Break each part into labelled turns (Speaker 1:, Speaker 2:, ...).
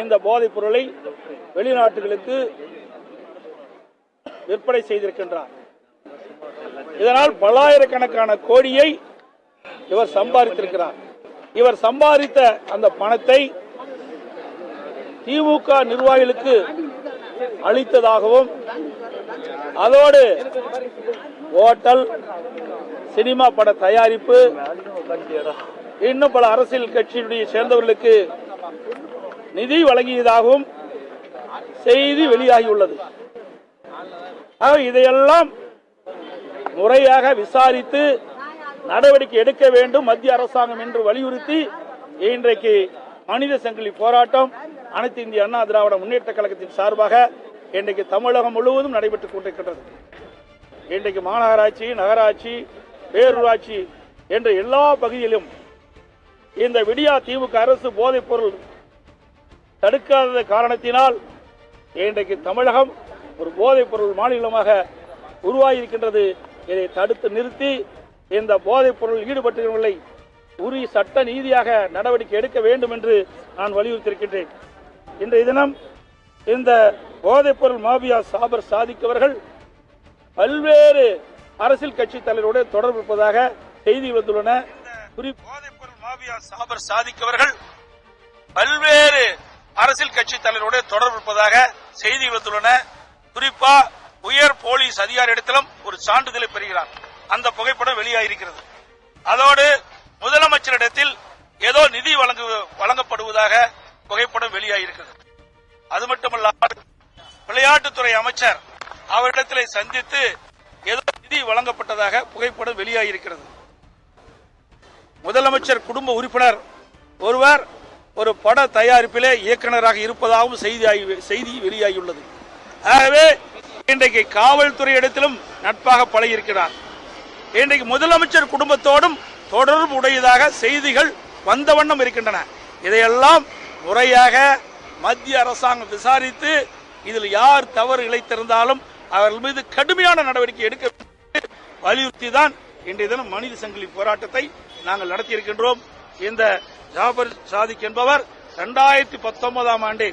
Speaker 1: இந்த போதைப் பொருளை வெளிநாட்டுகளுக்கு விற்பனை செய்திருக்கின்றார். இதனால் பல்லாயிரக்கணக்கான கோடியை இவர் சம்பாதித்திருக்கிறார். இவர் சம்பாதித்த அந்த பணத்தை திமுக நிர்வாகிகளுக்கு அளித்ததாகவும், அதோடு ஓட்டல், சினிமா பட தயாரிப்பு, இன்னும் பல அரசியல் கட்சியினுடைய சேர்ந்தவர்களுக்கு நிதி வழங்கியதாகவும் செய்தி வெளியாகியுள்ளது. இதையெல்லாம் முறையாக விசாரித்து நடவடிக்கை எடுக்க வேண்டும் மத்திய அரசாங்கம் என்று வலியுறுத்தி இன்றைக்கு மனித சங்கிலி போராட்டம் அனைத்து இந்திய அண்ணா திராவிட முன்னேற்ற கழகத்தின் சார்பாக இன்றைக்கு தமிழகம் முழுவதும் நடைபெற்றுக் கொண்டிருக்கின்றது. இன்றைக்கு மாநகராட்சி, நகராட்சி, பேரூராட்சி என்ற எல்லா பகுதியிலும் இந்த விடியா திமுக அரசு போதைப் பொருள் தடுக்காத காரணத்தினால் இன்றைக்கு தமிழகம் ஒரு போதைப் பொருள் மாநிலமாக உருவாகியிருக்கின்றது. இதை தடுத்து நிறுத்தி இந்த போதைப் பொருள் ஈடுபட்டவர்களை உரிய சட்ட நீதியாக நடவடிக்கை எடுக்க வேண்டும் என்று நான் வலியுறுத்தியிருக்கின்றேன். இன்றைய தினம் இந்த போதைப் பொருள் மாபியா சாபர் சாதிக் அவர்கள் பல்வேறு அரசியல் கட்சி தலைவரோடு தொடர்பு இருப்பதாக செய்தி வந்துள்ளன. போதைப் பொருள் மாபியா சாபர் சாதிக் அவர்கள் பல்வேறு அரசியல் கட்சி தலைவரோடு தொடர்பு இருப்பதாக செய்தி வந்துள்ளன. குறிப்பா உயர் போலீஸ் அதிகாரியிடத்திலும் ஒரு சான்றிதழை பெறுகிறார். அந்த புகைப்படம் வெளியாகியிருக்கிறது. அதோடு முதலமைச்சரிடத்தில் ஏதோ நிதி வழங்கப்படுவதாக புகைப்படம் வெளியாகியிருக்கிறது. அது மட்டுமல்லாமல் விளையாட்டுத்துறை அமைச்சர் அவரிடத்திலே சந்தித்து ஏதோ நிதி வழங்கப்பட்டதாக புகைப்படம் வெளியாகியிருக்கிறது. முதலமைச்சர் குடும்ப உறுப்பினர் ஒருவர் ஒரு பட தயாரிப்பிலே இயக்குநராக இருப்பதாகவும் செய்தி வெளியாகியுள்ளது. ஆகவே இன்றைக்கு காவல்துறை இடத்திலும் நட்பாக பழகியிருக்கிறார். இன்றைக்கு முதலமைச்சர் குடும்பத்தோடும் தொடர்பு உடையதாக செய்திகள் வந்த வண்ணம் இருக்கின்றன. இதையெல்லாம் முறையாக மத்திய அரசாங்கம் விசாரித்து இதில் யார் தவறு இழைத்திருந்தாலும் அவர்கள் மீது கடுமையான நடவடிக்கை எடுக்க வலியுறுத்தி தான் இன்றைய தினம் மனித சங்கிலி போராட்டத்தை நாங்கள் நடத்தியிருக்கின்றோம். இந்த ஜாபர் சாதிக் என்பவர் 2019ஆம் ஆண்டு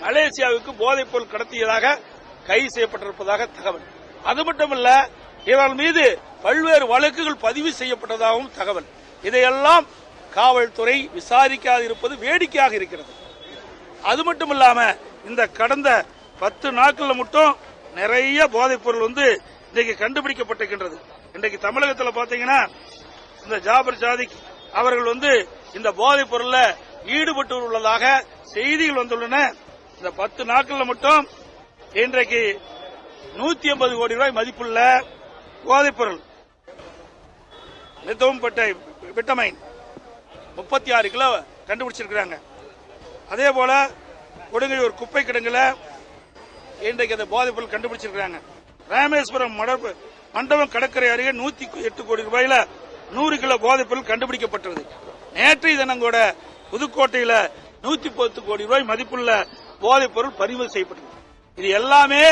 Speaker 1: மலேசியாவுக்கு போதைப் பொருள் கடத்தியதாக கைது செய்யப்பட்டிருப்பதாக தகவல். அது மட்டுமல்ல, இவர்கள் மீது பல்வேறு வழக்குகள் பதிவு செய்யப்பட்டதாகவும் தகவல். இதையெல்லாம் காவல்துறை விசாரிக்காது இருப்பது வேடிக்கையாக இருக்கிறது. அது மட்டுமல்லாம இந்த கடந்த 10 நாட்கள் மட்டும் நிறைய போதைப் பொருள் இன்றைக்கு கண்டுபிடிக்கப்பட்டிருக்கின்றது. இன்றைக்கு தமிழகத்தில் பாத்தீங்கன்னா இந்த ஜாபர் சாதிக் அவர்கள் இந்த போதைப் பொருள்ல ஈடுபட்டு உள்ளதாக செய்திகள் வந்துள்ளன. இந்த 10 நாட்கள் மட்டும் இன்றைக்கு 150 கோடி ரூபாய் மதிப்புள்ள போதைப் பொருள் விட்டமைன் 36 கிலோ கண்டுபிடிச்சிருக்கிறாங்க. அதே போல கொடுங்கையூர் குப்பை கிடங்குல இன்றைக்கு அந்த போதைப் பொருள் கண்டுபிடிச்சிருக்கிறாங்க. ராமேஸ்வரம் மண்டபம் கடற்கரை அருகே 108 கோடி ரூபாயில 100 கிலோ போதைப் பொருள் கண்டுபிடிக்கப்பட்டது. நேற்றைய தினம் கூட புதுக்கோட்டையில 110 கோடி ரூபாய் மதிப்புள்ள போதைப் பொருள் பறிமுதல் செய்யப்பட்டது. இது எல்லாமே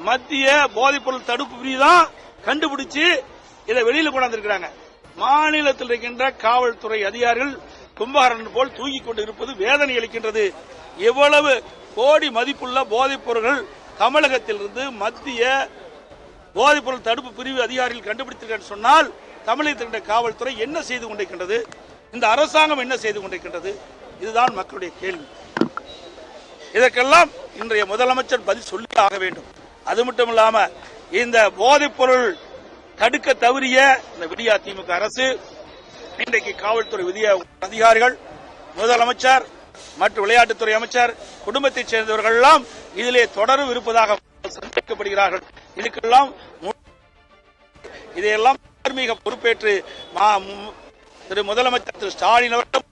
Speaker 1: மத்திய போதைப் பொருள் தடுப்பு பிரிவு தான் கண்டுபிடிச்சு இதை வெளியில கொண்டாந்துருக்கிறாங்க. மாநிலத்தில் இருக்கின்ற காவல்துறை அதிகாரிகள் கும்பகரணன் போல் தூங்கிக் கொண்டு இருப்பது வேதனை அளிக்கின்றது. எவ்வளவு கோடி மதிப்புள்ள போதைப் பொருட்கள் தமிழகத்திலிருந்து மத்திய போதைப் பொருள் தடுப்பு பிரிவு அதிகாரிகள் கண்டுபிடித்திருக்க சொன்னால் தமிழகத்தில் காவல்துறை என்ன செய்து கொண்டிருக்கின்றது, இந்த அரசாங்கம் என்ன செய்து கொண்டிருக்கின்றது? இதுதான் மக்களுடைய கேள்வி. இதற்கெல்லாம் இன்றைய முதலமைச்சர் பதில் சொல்லி ஆக வேண்டும். அது மட்டுமில்லாம இந்த போதைப் பொருள் தடுக்க தவறிய இந்த விடியா திமுக அரசு இன்றைக்கு காவல்துறை அதிகாரிகள், முதலமைச்சர் மற்றும் விளையாட்டுத்துறை அமைச்சர் குடும்பத்தைச் சேர்ந்தவர்கள் எல்லாம் இதிலே தொடர்பு இருப்பதாக சந்தேகிக்கப்படுகிறார்கள். இதுக்கெல்லாம் இதையெல்லாம் தார்மீக பொறுப்பேற்று திரு முதலமைச்சர் திரு ஸ்டாலின் அவர்களும்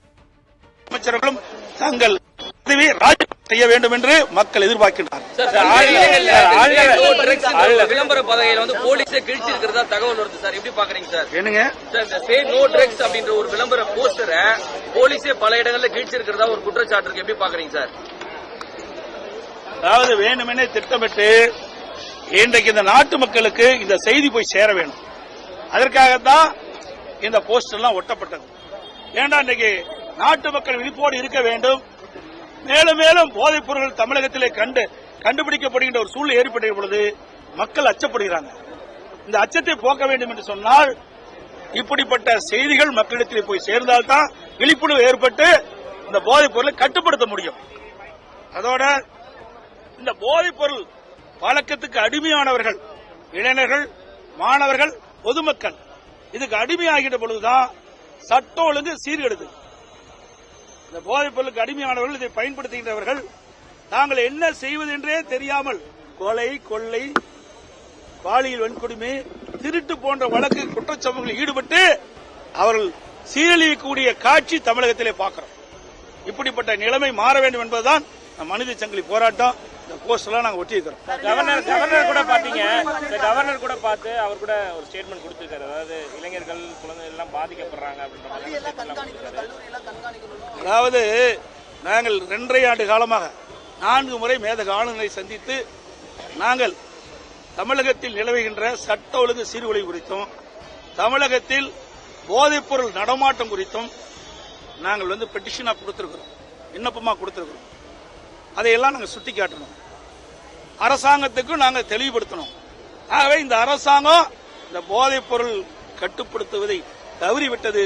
Speaker 1: அமைச்சர்களும் தங்கள் பதவியை ராஜினாமா செய்ய வேண்டும் என்று மக்கள் எதிர்பார்க்கின்றனர்.
Speaker 2: விளம்பர பதவியில போலீஸே கிழிச்சிருக்கிறதா தகவல் வருது சார், எப்படி பாக்குறீங்க சார்?
Speaker 1: என்னங்க
Speaker 2: சார், நோ ட்ரக்ஸ் அப்படின்ற ஒரு விளம்பர போஸ்டரை போலீஸே பல இடங்களில் கிழிச்சிருக்கிறதா ஒரு குற்றச்சாட்டு இருக்கு, எப்படி பாக்குறீங்க சார்?
Speaker 1: அதாவது வேணுமெனே திட்டமிட்டு இன்றைக்கு இந்த நாட்டு மக்களுக்கு இந்த செய்தி போய் சேர வேண்டும். அதற்காகத்தான் இந்த போஸ்டர் எல்லாம் ஒட்டப்பட்டது. ஏண்டா இன்றைக்கு நாட்டு மக்கள் விழிப்போடு இருக்க வேண்டும். மேலும் மேலும் போதைப் பொருட்கள் தமிழகத்திலே கண்டுபிடிக்கப்படுகின்ற ஒரு சூழ்நிலை ஏற்பட்ட பொழுது மக்கள் அச்சப்படுகிறாங்க. இந்த அச்சத்தை போக்க வேண்டும் என்று சொன்னால் இப்படிப்பட்ட செய்திகள் மக்களிடத்தில் போய் சேர்ந்தால்தான் விழிப்புணர்வு ஏற்பட்டு இந்த போதைப் பொருளை கட்டுப்படுத்த முடியும். அதோட இந்த போதைப் பொருள் பழக்கத்துக்கு அடிமையானவர்கள், இளைஞர்கள், மாணவர்கள், பொதுமக்கள் இதுக்கு அடிமையாகின்ற பொழுதுதான் சட்ட ஒழுங்கு சீர்கெடுது. இந்த போதைப் பொருளுக்கு அடிமையானவர்கள் இதை பயன்படுத்துகின்றவர்கள் தாங்கள் என்ன செய்வது என்றே தெரியாமல் கொலை, கொள்ளை, பாலியல் வன்கொடுமை, திருட்டு போன்ற வழக்கு குற்றச்சம்பவங்களில் ஈடுபட்டு அவர்கள் சீரழியக்கூடிய காட்சி தமிழகத்திலே பார்க்கிறோம். இப்படிப்பட்ட நிலைமை மாற வேண்டும் என்பதுதான் மனித சங்கிலி போராட்டம். இந்த போஸ்டர்லாம் நாங்க ஒட்டியிருக்கிறோம்.
Speaker 3: கவர்னர் கூட பாத்தீங்க, கவர்னர் கூட பார்த்து அவர் கூட ஒரு ஸ்டேட்மெண்ட் கொடுத்திருக்காரு. அதாவது இளைஞர்கள், குழந்தைகள் எல்லாம் பாதிக்கப்படுறாங்க அப்படின்ற.
Speaker 1: அதாவது நாங்கள் 2.5 ஆண்டு காலமாக 4 முறை மேதக ஆளுநரை சந்தித்து நாங்கள் தமிழகத்தில் நிலவுகின்ற சட்ட ஒழுங்கு சீர்குலை குறித்தும் தமிழகத்தில் போதைப் பொருள் நடமாட்டம் குறித்தும் நாங்கள் பெட்டிஷனா கொடுத்திருக்கிறோம், விண்ணப்பமா கொடுத்திருக்கிறோம். அதையெல்லாம் நாங்கள் சுட்டிக்காட்டணும், அரசாங்கத்துக்கும் நாங்கள் தெளிவுபடுத்தணும். ஆகவே இந்த அரசாங்கம் இந்த போதைப் பொருள் கட்டுப்படுத்துவதை தவறிவிட்டது.